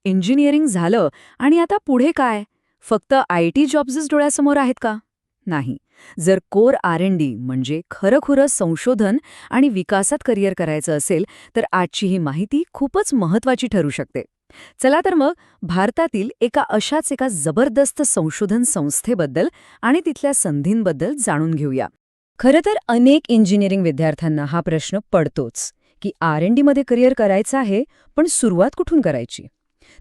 Engineering झालं आणि आता पुढे काय? फक्त आय.टी. जॉब्सच डोळ्यासमोर आहेत का? नाही. जर कोर R&D म्हणजे खरंखुरं संशोधन आणि विकासात करिअर करायचं असेल, तर आजची ही माहिती खूपच महत्त्वाची ठरू शकते. चला तर मग भारतातील एका जबरदस्त संशोधन संस्थेबद्दल आणि तिथल्या संधींबद्दल जाणून घेऊया. खरं तर अनेक इंजिनिअरिंग विद्यार्थ्यांना हा प्रश्न पडतोच, की R&D मध्ये करिअर करायचं आहे, पण सुरुवात कुठून करायची?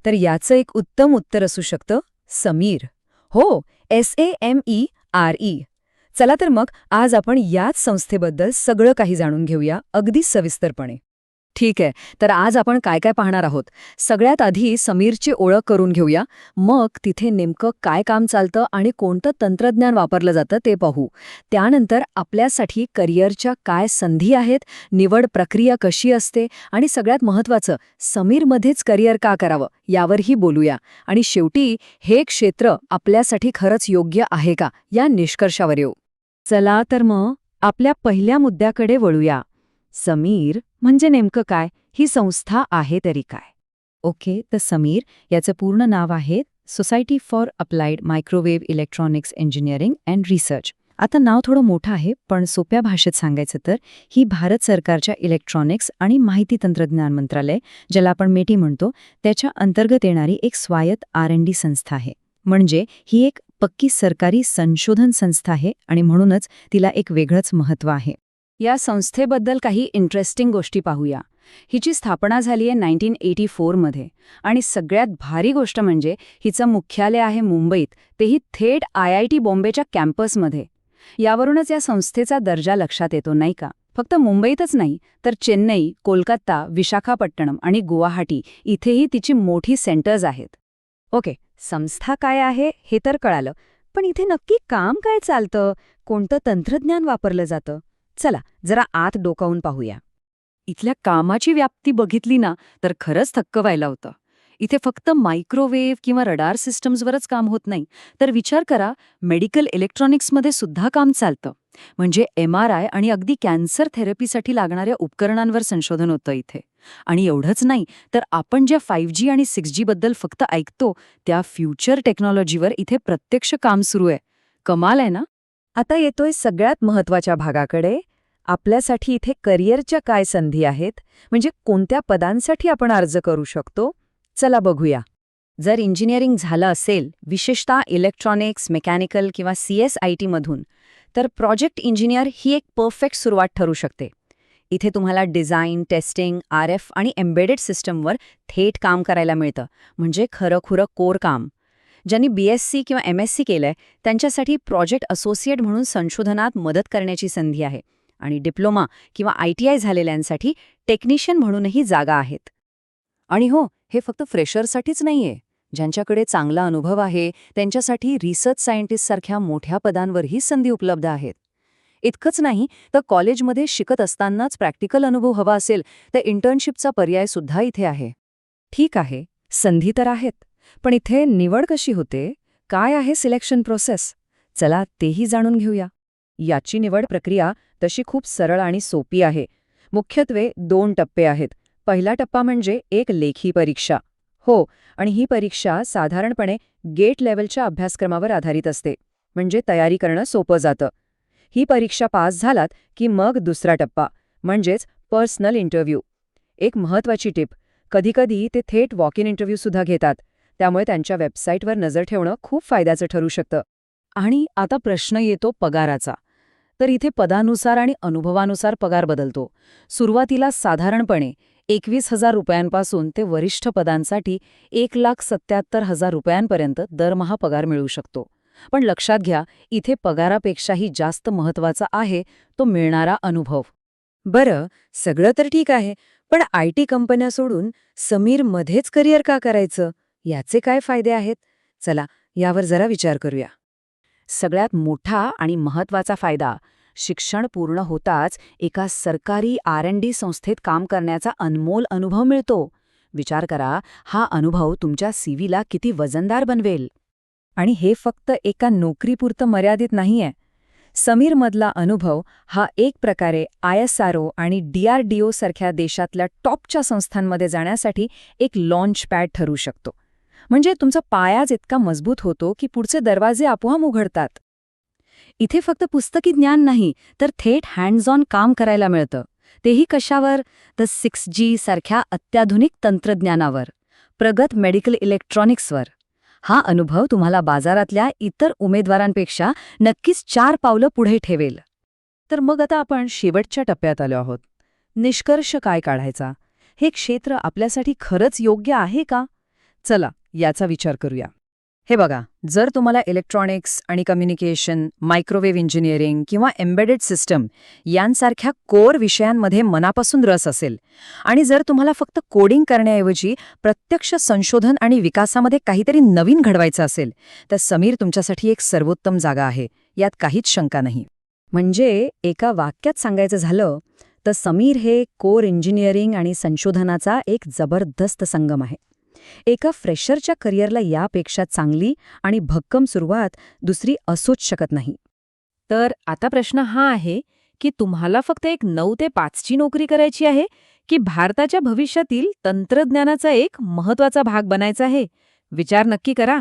तर याचं एक उत्तम उत्तर असू शकतं समीर. हो, SAMERE. चला तर मग आज आपण याच संस्थेबद्दल सगळं काही जाणून घेऊया अगदी सविस्तरपणे. ठीक आहे, तर आज आपण काय काय पाहणार आहोत. सगळ्यात आधी समीरची ओळख करून घेऊया, मग तिथे नेमकं काय काम चालतं आणि कोणतं तंत्रज्ञान वापरलं जातं ते पाहू. त्यानंतर आपल्यासाठी करिअरच्या काय संधी आहेत, निवड प्रक्रिया कशी असते आणि सगळ्यात महत्त्वाचं, समीरमध्येच करिअर का करावं यावरही बोलूया. आणि शेवटी हे क्षेत्र आपल्यासाठी खरंच योग्य आहे का या निष्कर्षावर येऊ. चला तर मग आपल्या पहिल्या मुद्द्याकडे वळूया. समीर म्हणजे नेमकं काय? ही संस्था आहे तरी काय? ओके, तर समीर याचं पूर्ण नाव आहे society for applied microwave electronics engineering and research. आता नाव थोडं मोठं आहे, पण सोप्या भाषेत सांगायचं तर ही भारत सरकारच्या इलेक्ट्रॉनिक्स आणि माहिती तंत्रज्ञान मंत्रालय, ज्याला आपण मेटी म्हणतो, त्याच्या अंतर्गत येणारी एक स्वायत्त R&D संस्था आहे. म्हणजे ही एक पक्की सरकारी संशोधन संस्था आहे आणि म्हणूनच तिला एक वेगळंच महत्त्व आहे. या संस्थेबद्दल काही इंटरेस्टिंग गोष्टी पाहूया. हिची स्थापना झाली आहे 1984 मध्ये आणि सगळ्यात भारी गोष्ट म्हणजे हिचं मुख्यालय आहे मुंबईत, तेही थेट IIT बॉम्बेच्या कॅम्पसमध्ये. यावरूनच या संस्थेचा दर्जा लक्षात येतो नाही का? फक्त मुंबईतच नाही, तर चेन्नई, कोलकाता, विशाखापट्टणम आणि गुवाहाटी इथेही तिची मोठी सेंटर्स आहेत. ओके, संस्था काय आहे हे तर कळालं, पण इथे नक्की काम काय चालतं, कोणतं तंत्रज्ञान वापरलं जातं? चला जरा आत डोकावून पाहूया. इथल्या कामाची व्याप्ती बघितली ना तर खरंच थक्क व्हायला होतं. इथे फक्त मायक्रोवेव्ह किंवा रडार सिस्टम्सवरच काम होत नाही, तर विचार करा, मेडिकल इलेक्ट्रॉनिक्समध्ये सुद्धा काम चालतं. म्हणजे MRI आणि अगदी कॅन्सर थेरपीसाठी लागणाऱ्या उपकरणांवर संशोधन होतं इथे. आणि एवढंच नाही, तर आपण ज्या 5G आणि 6G बद्दल फक्त ऐकतो, त्या फ्युचर टेक्नॉलॉजीवर इथे प्रत्यक्ष काम सुरू आहे. कमाल आहे ना? आता येतोय सगळ्यात महत्त्वाच्या भागाकडे. आपल्यासाठी इथे करिअरच्या काय संधी आहेत, म्हणजे कोणत्या पदांसाठी आपण अर्ज करू शकतो? चला बघूया. जर इंजिनिअरिंग झालं असेल, विशेषतः इलेक्ट्रॉनिक्स, मेकॅनिकल किंवा CSIT मधून, तर प्रोजेक्ट इंजिनियर ही एक परफेक्ट सुरुवात ठरू शकते. इथे तुम्हाला डिझाईन, टेस्टिंग, RF आणि एम्बेडेड सिस्टमवर थेट काम करायला मिळतं, म्हणजे खरंखुरं कोर काम. ज्यांनी BSc किंवा MSc केलंय त्यांच्यासाठी प्रोजेक्ट असोसिएट म्हणून संशोधनात मदत करण्याची संधी आहे. आणि डिप्लोमा किंवा ITI झालेल्यांसाठी टेक्निशियन म्हणूनही जागा आहेत. आणि हो, हे फक्त फ्रेशरसाठीच नाहीये. ज्यांच्याकडे चांगला अनुभव आहे त्यांच्यासाठी रिसर्च सायंटिस्टसारख्या मोठ्या पदांवरही संधी उपलब्ध आहेत. इतकंच नाही, तर कॉलेजमध्ये शिकत असतानाच प्रॅक्टिकल अनुभव हवा असेल तर इंटर्नशिपचा पर्याय सुद्धा इथे आहे. ठीक आहे, संधी तर आहेत, पण इथे निवड कशी होते? काय आहे सिलेक्शन प्रोसेस? चला तेही जाणून घेऊया. याची निवड प्रक्रिया तशी खूप सरळ आणि सोपी आहे. मुख्यत्वे 2 टप्पे आहेत. पहिला टप्पा म्हणजे एक लेखी परीक्षा. हो, आणि ही परीक्षा साधारणपणे गेट लेव्हलच्या अभ्यासक्रमावर आधारित असते, म्हणजे तयारी करणं सोपं जातं. ही परीक्षा पास झालात की मग दुसरा टप्पा, म्हणजेच पर्सनल इंटरव्ह्यू. एक महत्त्वाची टिप, कधीकधी ते थेट वॉक इन इंटरव्ह्यू सुद्धा घेतात, त्यामुळे त्यांच्या वेबसाईटवर नजर ठेवणं खूप फायद्याचं ठरू शकतं. आणि आता प्रश्न येतो पगाराचा. तर इथे पदानुसार आणि अनुभवानुसार पगार बदलतो. सुरुवातीला साधारणपणे 21,000 रुपयांपासून ते वरिष्ठ पदांसाठी 1,77,000 रुपयांपर्यंत दरमहा पगार मिळू शकतो. पण लक्षात घ्या, इथे पगारापेक्षाही जास्त महत्त्वाचा आहे तो मिळणारा अनुभव. बरं, सगळं तर ठीक आहे, पण IT कंपन्या सोडून समीरमध्येच करिअर का करायचं? याचे काय फायदे आहेत? चला यावर जरा विचार करूया. सगळ्यात मोठा आणि महत्त्वाचा फायदा, शिक्षण पूर्ण होताच एका सरकारी R&D संस्थेत काम करण्याचा अनमोल अनुभव मिळतो. विचार करा, हा अनुभव तुमच्या CVला किती वजनदार बनवेल. आणि हे फक्त एका नोकरीपुरतं मर्यादित नाहीये. समीरमधला अनुभव हा एक प्रकारे ISRO आणि DRDO सारख्या देशातल्या टॉपच्या संस्थांमध्ये जाण्यासाठी एक लॉन्च पॅड ठरू शकतो. म्हणजे तुमचा पायाच इतका मजबूत होतो की पुढचे दरवाजे आपोआप उघडतात. इथे फक्त पुस्तकी ज्ञान नाही, तर थेट हँड्स ऑन काम करायला मिळतं. तेही कशावर? तर 6G सारख्या अत्याधुनिक तंत्रज्ञानावर, प्रगत मेडिकल इलेक्ट्रॉनिक्सवर. हा अनुभव तुम्हाला बाजारातल्या इतर उमेदवारांपेक्षा नक्कीच 4 पावलं पुढे ठेवेल. तर मग आता आपण शेवटच्या टप्प्यात आलो आहोत. निष्कर्ष काय काढायचा? हे क्षेत्र आपल्यासाठी खरंच योग्य आहे का? चला याचा विचार करूया. हे बघा, जर तुम्हाला इलेक्ट्रॉनिक्स आणि कम्युनिकेशन, मायक्रोवेव्ह इंजिनिअरिंग किंवा एम्बेडेड सिस्टम यांसारख्या कोर विषयांमध्ये मनापासून रस असेल आणि जर तुम्हाला फक्त कोडिंग करण्याऐवजी प्रत्यक्ष संशोधन आणि विकासामध्ये काहीतरी नवीन घडवायचं असेल, तर समीर तुमच्यासाठी एक सर्वोत्तम जागा आहे, यात काहीच शंका नाही. म्हणजे एका वाक्यात सांगायचं झालं तर समीर हे कोर इंजिनिअरिंग आणि संशोधनाचा एक जबरदस्त संगम आहे. एका फ्रेशरच्या करिअरला यापेक्षा चांगली आणि भक्कम सुरुवात दुसरी असूच शकत नाही. तर आता प्रश्न हा आहे की तुम्हाला फक्त एक 9 ते 5ची नोकरी करायची आहे की भारताच्या भविष्यातील तंत्रज्ञानाचा एक महत्त्वाचा भाग बनायचा आहे? विचार नक्की करा.